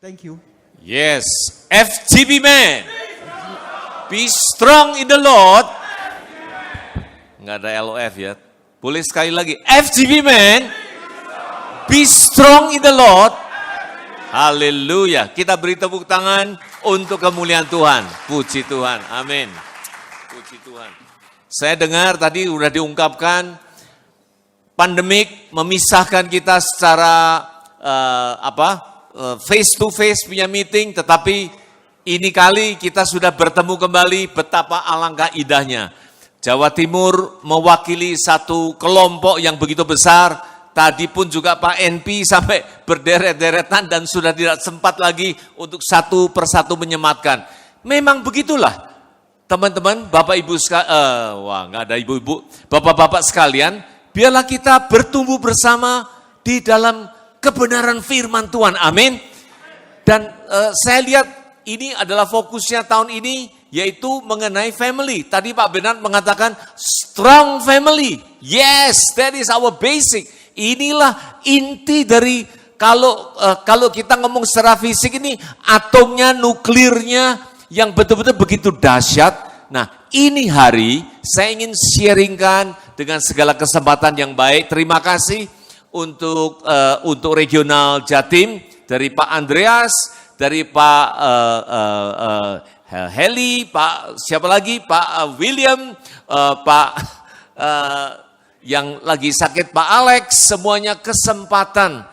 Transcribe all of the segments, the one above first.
Thank you. Yes, FGB man. Be strong in the Lord. Nggak ada LOF ya. Boleh sekali lagi. FGB man. Be strong in the Lord. Haleluya. Kita beri tepuk tangan untuk kemuliaan Tuhan. Puji Tuhan. Amin. Puji Tuhan. Saya dengar tadi udah diungkapkan pandemik memisahkan kita secara face to face punya meeting, tetapi ini kali kita sudah bertemu kembali. Betapa alangkah indahnya. Jawa Timur mewakili satu kelompok yang begitu besar. Tadi pun juga Pak NP sampai berderet-deretan dan sudah tidak sempat lagi untuk satu persatu menyematkan. Memang begitulah teman-teman, Bapak Ibu nggak ada ibu-ibu, Bapak-bapak sekalian, biarlah kita bertumbuh bersama di dalam kebenaran firman Tuhan, amin. Dan saya lihat ini adalah fokusnya tahun ini, yaitu mengenai family. Tadi Pak Bernard mengatakan strong family. Yes, that is our basic. Inilah inti dari kalau kita ngomong secara fisik ini, atomnya, nuklirnya yang betul-betul begitu dahsyat. Nah, ini hari saya ingin sharingkan dengan segala kesempatan yang baik. Terima kasih untuk regional Jatim dari Pak Andreas, dari Pak Heli, Pak siapa lagi, Pak William, Pak yang lagi sakit Pak Alex, semuanya kesempatan,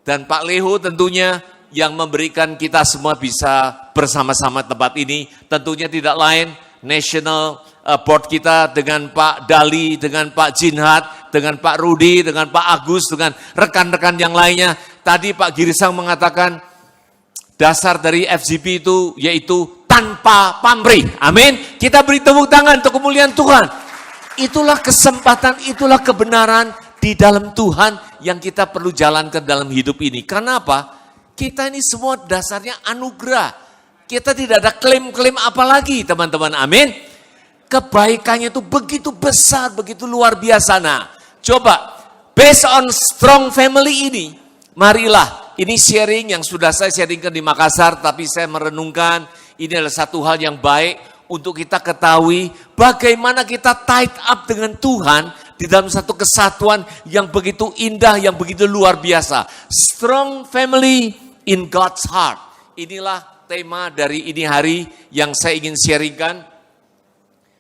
dan Pak Leho tentunya yang memberikan kita semua bisa bersama-sama tempat ini. Tentunya tidak lain National Board kita dengan Pak Dali, dengan Pak Jinhat, dengan Pak Rudi, dengan Pak Agus, dengan rekan-rekan yang lainnya. Tadi Pak Girisang mengatakan dasar dari FGP itu yaitu tanpa pamrih. Amin. Kita beri tepuk tangan untuk kemuliaan Tuhan. Itulah kesempatan, itulah kebenaran di dalam Tuhan yang kita perlu jalankan dalam hidup ini. Karena apa? Kita ini semua dasarnya anugerah. Kita tidak ada klaim-klaim apa lagi, teman-teman. Amin. Kebaikannya itu begitu besar, begitu luar biasa. Nah, coba based on strong family ini, marilah, ini sharing yang sudah saya sharingkan di Makassar, tapi saya merenungkan ini adalah satu hal yang baik untuk kita ketahui bagaimana kita tied up dengan Tuhan di dalam satu kesatuan yang begitu indah, yang begitu luar biasa. Strong family in God's heart. Inilah tema dari ini hari yang saya ingin sharingkan,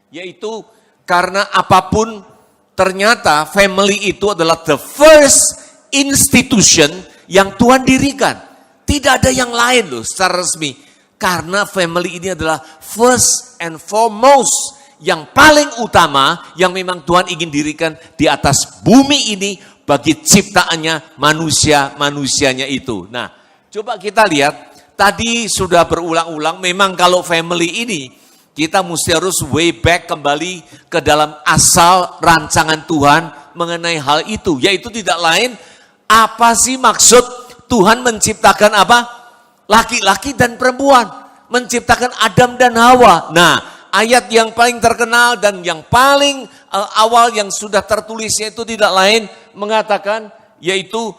yaitu karena apapun ternyata family itu adalah the first institution yang Tuhan dirikan. Tidak ada yang lain loh secara resmi. Karena family ini adalah first and foremost, yang paling utama yang memang Tuhan ingin dirikan di atas bumi ini bagi ciptaannya manusianya itu. Nah, coba kita lihat, tadi sudah berulang-ulang, memang kalau family ini kita mesti harus way back kembali ke dalam asal rancangan Tuhan mengenai hal itu, yaitu tidak lain, apa sih maksud Tuhan menciptakan apa? Laki-laki dan perempuan, menciptakan Adam dan Hawa. Nah, ayat yang paling terkenal dan yang paling awal yang sudah tertulisnya itu tidak lain mengatakan, yaitu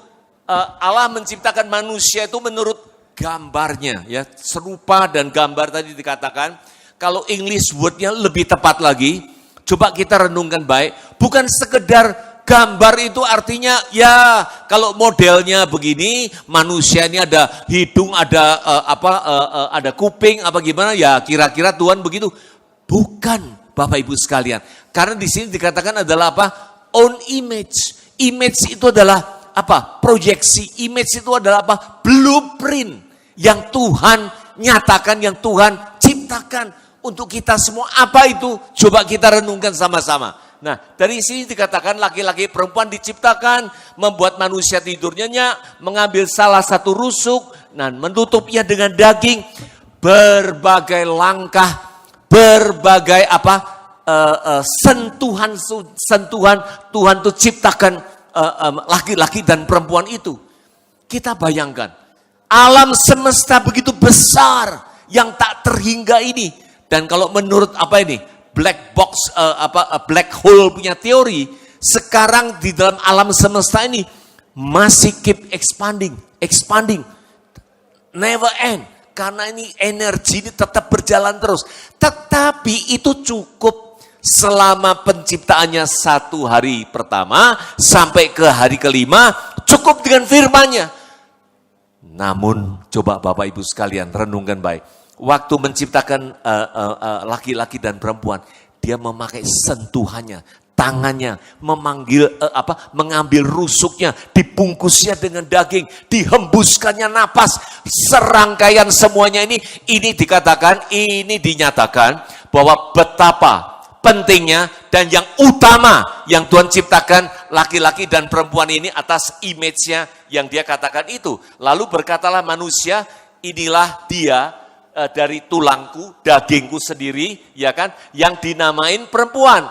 Allah menciptakan manusia itu menurut gambarnya, ya, serupa dan gambar tadi dikatakan. Kalau English wordnya lebih tepat lagi, coba kita renungkan baik, bukan sekedar gambar itu artinya ya kalau modelnya begini, manusia ini ada hidung, ada ada kuping, apa gimana ya kira-kira Tuhan begitu. Bukan, Bapak Ibu sekalian. Karena di sini dikatakan adalah apa? Own image. Image itu adalah apa? Proyeksi. Image itu adalah apa? Blueprint yang Tuhan nyatakan, yang Tuhan ciptakan untuk kita semua. Apa itu? Coba kita renungkan sama-sama. Nah, dari sini dikatakan laki-laki perempuan diciptakan, membuat manusia tidur nyenyak, mengambil salah satu rusuk, dan menutupnya dengan daging. Berbagai langkah, berbagai sentuhan Tuhan tuh ciptakan laki-laki dan perempuan itu. Kita bayangkan, alam semesta begitu besar yang tak terhingga ini. Dan kalau menurut black box, black hole punya teori, sekarang di dalam alam semesta ini masih keep expanding. never end. Karena ini energi ini tetap berjalan terus. Tetapi itu cukup selama penciptaannya 1 hari pertama sampai ke hari kelima, cukup dengan firman-Nya. Namun coba Bapak Ibu sekalian renungkan baik. Waktu menciptakan laki-laki dan perempuan, dia memakai sentuhannya, tangannya, mengambil rusuknya, dibungkusnya dengan daging, dihembuskannya napas, serangkaian semuanya ini dikatakan, ini dinyatakan bahwa betapa pentingnya dan yang utama yang Tuhan ciptakan laki-laki dan perempuan ini atas image-nya yang dia katakan itu. Lalu berkatalah manusia, inilah dia dari tulangku, dagingku sendiri, ya kan, yang dinamain perempuan,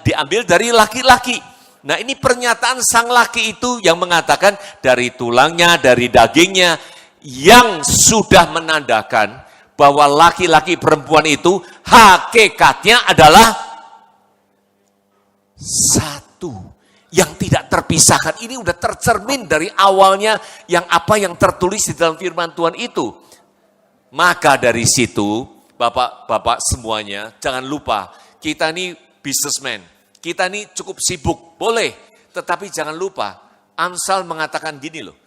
diambil dari laki-laki. Nah, ini pernyataan sang laki itu yang mengatakan dari tulangnya, dari dagingnya, yang sudah menandakan bahwa laki-laki perempuan itu hakikatnya adalah satu yang tidak terpisahkan. Ini udah tercermin dari awalnya yang tertulis di dalam firman Tuhan itu. Maka dari situ, Bapak-bapak semuanya, jangan lupa kita ini businessman, kita ini cukup sibuk, boleh, tetapi jangan lupa Amsal mengatakan gini loh.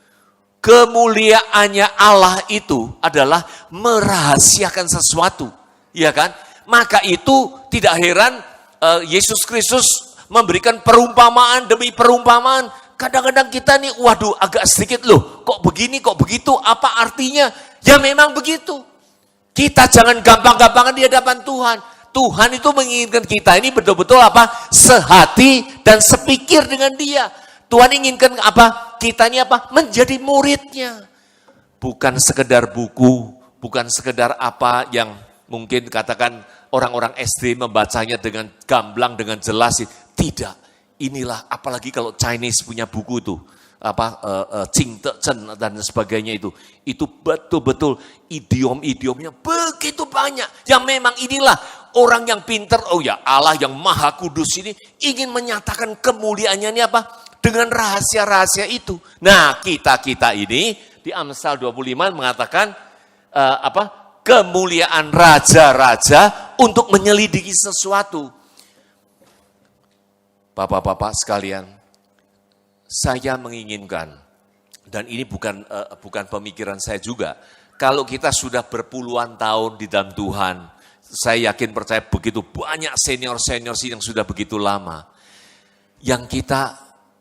Kemuliaannya Allah itu adalah merahasiakan sesuatu, ya kan? Maka itu tidak heran Yesus Kristus memberikan perumpamaan demi perumpamaan. Kadang-kadang kita nih, waduh agak sedikit loh, kok begini, kok begitu, apa artinya? Ya memang begitu. Kita jangan gampang-gampangan di hadapan Tuhan. Tuhan itu menginginkan kita ini betul-betul sehati dan sepikir dengan Dia. Tuhan inginkan kita ini menjadi muridnya. Bukan sekedar buku, bukan sekedar apa yang mungkin katakan orang-orang SD membacanya dengan gamblang, dengan jelas. Tidak, inilah apalagi kalau Chinese punya buku itu. Qing Te Chen dan sebagainya itu betul-betul idiom-idiomnya begitu banyak. Yang memang inilah orang yang pintar, Allah yang maha kudus ini ingin menyatakan kemuliaannya ini dengan rahasia-rahasia itu. Nah, kita ini di Amsal 25 mengatakan kemuliaan raja-raja untuk menyelidiki sesuatu. Bapak-bapak sekalian, saya menginginkan, dan ini bukan pemikiran saya juga, kalau kita sudah berpuluhan tahun di dalam Tuhan, saya yakin percaya begitu banyak senior-senior yang sudah begitu lama, yang kita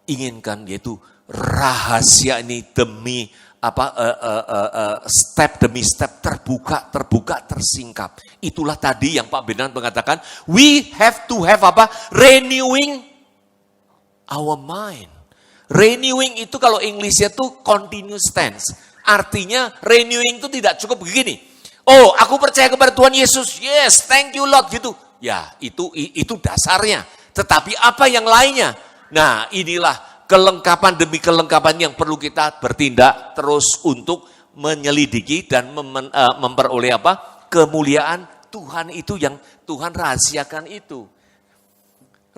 inginkan yaitu rahasia ini demi step demi step terbuka, tersingkap. Itulah tadi yang Pak Benan mengatakan, we have to have renewing our mind. Renewing itu kalau Inggrisnya tuh continuous tense. Artinya renewing itu tidak cukup begini. Oh, aku percaya kepada Tuhan Yesus. Yes, thank you Lord gitu. Ya, itu dasarnya. Tetapi apa yang lainnya? Nah, inilah kelengkapan demi kelengkapan yang perlu kita bertindak terus untuk menyelidiki dan memperoleh kemuliaan Tuhan itu yang Tuhan rahasiakan itu.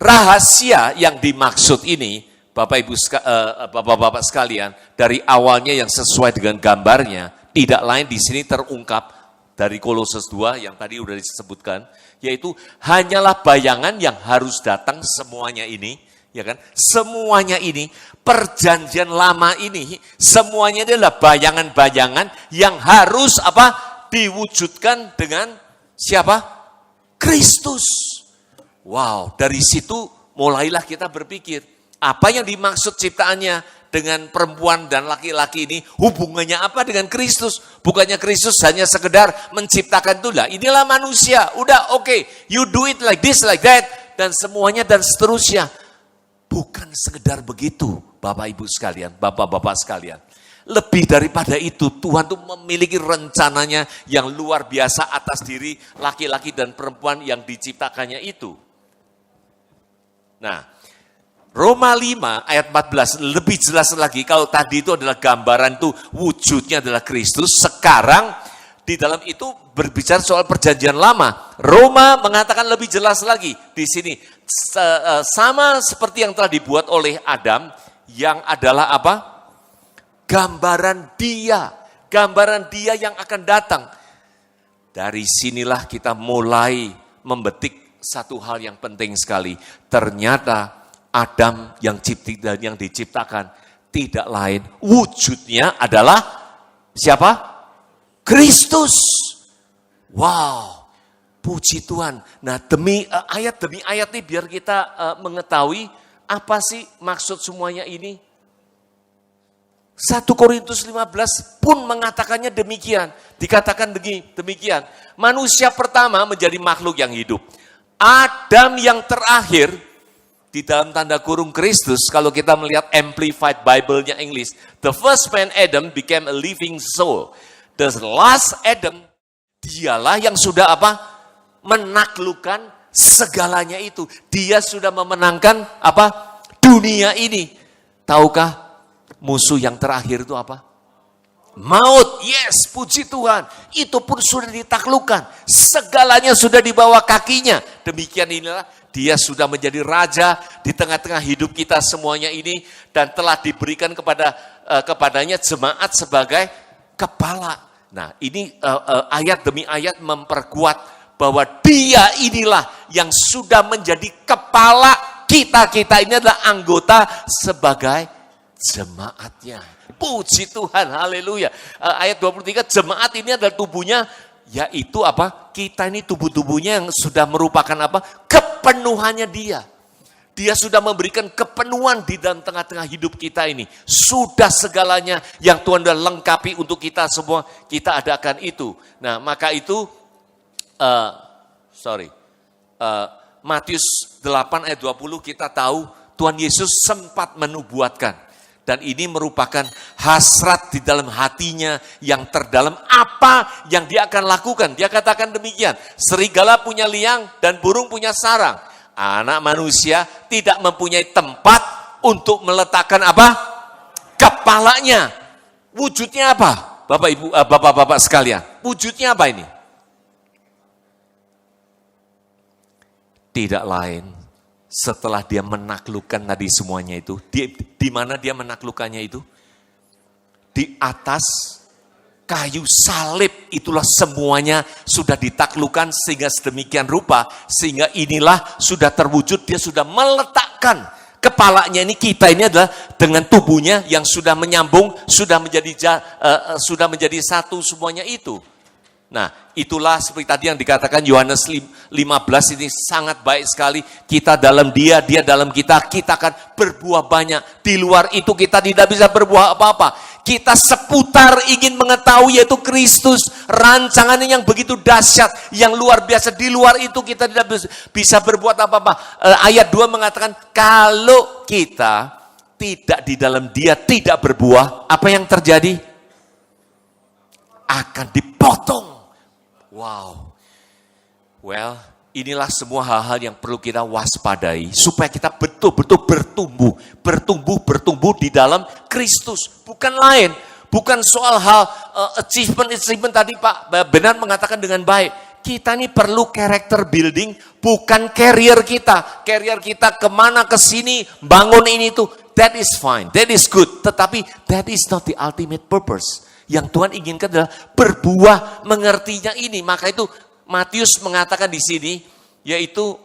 Rahasia yang dimaksud ini, Bapak-bapak sekalian, dari awalnya yang sesuai dengan gambarnya, tidak lain di sini terungkap dari Koloses 2 yang tadi sudah disebutkan, yaitu hanyalah bayangan yang harus datang semuanya ini, ya kan? Semuanya ini, perjanjian lama ini, semuanya adalah bayangan-bayangan yang harus diwujudkan dengan siapa? Kristus. Wow, dari situ mulailah kita berpikir, apa yang dimaksud ciptaannya dengan perempuan dan laki-laki ini, hubungannya apa dengan Kristus? Bukannya Kristus hanya sekedar menciptakan itu lah. Inilah manusia, udah oke, you do it like this, like that, dan semuanya dan seterusnya. Bukan sekedar begitu, Bapak Ibu sekalian, Bapak-bapak sekalian. Lebih daripada itu, Tuhan tuh memiliki rencananya yang luar biasa atas diri laki-laki dan perempuan yang diciptakannya itu. Nah, Roma 5 ayat 14 lebih jelas lagi, kalau tadi itu adalah gambaran itu wujudnya adalah Kristus, sekarang di dalam itu berbicara soal perjanjian lama. Roma mengatakan lebih jelas lagi di sini, sama seperti yang telah dibuat oleh Adam, yang adalah gambaran dia gambaran dia yang akan datang. Dari sinilah kita mulai membetik satu hal yang penting sekali. Ternyata Adam yang diciptakan tidak lain, wujudnya adalah siapa? Kristus. Wow, puji Tuhan. Nah, demi ayat ini biar kita mengetahui apa sih maksud semuanya ini. 1 Korintus 15 pun mengatakannya demikian. Dikatakan demikian. Manusia pertama menjadi makhluk yang hidup. Adam yang terakhir, di dalam tanda kurung Kristus, kalau kita melihat Amplified Bible-nya English, the first man Adam became a living soul. The last Adam, dialah yang sudah apa? Menaklukkan segalanya itu. Dia sudah memenangkan apa? Dunia ini. Tahukah? Musuh yang terakhir itu apa? Maut. Yes, puji Tuhan. Itu pun sudah ditaklukkan. Segalanya sudah di bawah kakinya. Demikian inilah dia sudah menjadi raja di tengah-tengah hidup kita semuanya ini. Dan telah diberikan kepadanya jemaat sebagai kepala. Nah, ini ayat demi ayat memperkuat bahwa dia inilah yang sudah menjadi kepala kita. Kita ini adalah anggota sebagai jemaatnya. Puji Tuhan, haleluya. Ayat 23, jemaat ini adalah tubuhnya, yaitu apa? Kita ini tubuh-tubuhnya yang sudah merupakan apa? Kepenuhannya dia. Dia sudah memberikan kepenuhan di dalam tengah-tengah hidup kita ini. Sudah segalanya yang Tuhan sudah lengkapi untuk kita semua, kita adakan itu. Nah, maka itu, Matius 8 ayat 20 kita tahu Tuhan Yesus sempat menubuatkan. Dan ini merupakan hasrat di dalam hatinya yang terdalam apa yang dia akan lakukan. Dia katakan demikian, serigala punya liang dan burung punya sarang. Anak manusia tidak mempunyai tempat untuk meletakkan apa? Kepalanya. Wujudnya apa? Bapak Ibu, Bapak-bapak sekalian. Wujudnya apa ini? Tidak lain. Setelah dia menaklukkan tadi semuanya itu, di mana dia menaklukkannya itu? Di atas kayu salib, itulah semuanya sudah ditaklukkan sehingga sedemikian rupa, sehingga inilah sudah terwujud, dia sudah meletakkan kepalanya ini, kita ini adalah dengan tubuhnya yang sudah menyambung, sudah menjadi satu semuanya itu. Nah, itulah seperti tadi yang dikatakan Yohanes 15 ini sangat baik sekali. Kita dalam dia, dia dalam kita akan berbuah banyak. Di luar itu kita tidak bisa berbuah apa-apa. Kita seputar ingin mengetahui yaitu Kristus. Rancangannya yang begitu dahsyat, yang luar biasa. Di luar itu kita tidak bisa berbuat apa-apa. Ayat 2 mengatakan, kalau kita tidak di dalam dia, tidak berbuah, apa yang terjadi? Akan dipotong. Wow, well, inilah semua hal-hal yang perlu kita waspadai supaya kita betul-betul bertumbuh di dalam Kristus. Bukan lain, bukan soal hal achievement tadi Pak Benar mengatakan dengan baik. Kita ini perlu character building, bukan career kita. Career kita kemana, ke sini, bangun ini itu, that is fine, that is good. Tetapi that is not the ultimate purpose. Yang Tuhan inginkan adalah berbuah mengertinya ini. Maka itu Matius mengatakan di sini, yaitu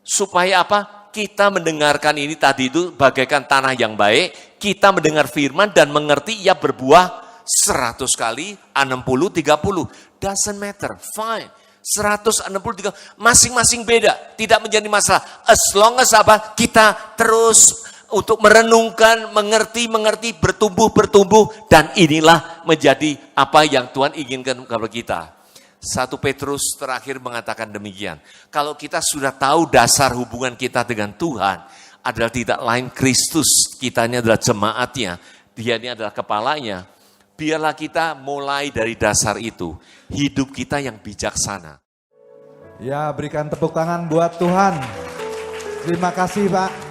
supaya apa? Kita mendengarkan ini tadi itu bagaikan tanah yang baik. Kita mendengar firman dan mengerti, ia berbuah 100 kali, 60, 30. Doesn't matter, fine. 160, 30, masing-masing beda. Tidak menjadi masalah. As long as apa? Kita terus untuk merenungkan, mengerti, bertumbuh, dan inilah menjadi apa yang Tuhan inginkan kepada kita. 1 Petrus terakhir mengatakan demikian. Kalau kita sudah tahu dasar hubungan kita dengan Tuhan, adalah tidak lain Kristus, kita ini adalah jemaatnya, dia ini adalah kepalanya. Biarlah kita mulai dari dasar itu, hidup kita yang bijaksana. Ya, berikan tepuk tangan buat Tuhan. Terima kasih Pak.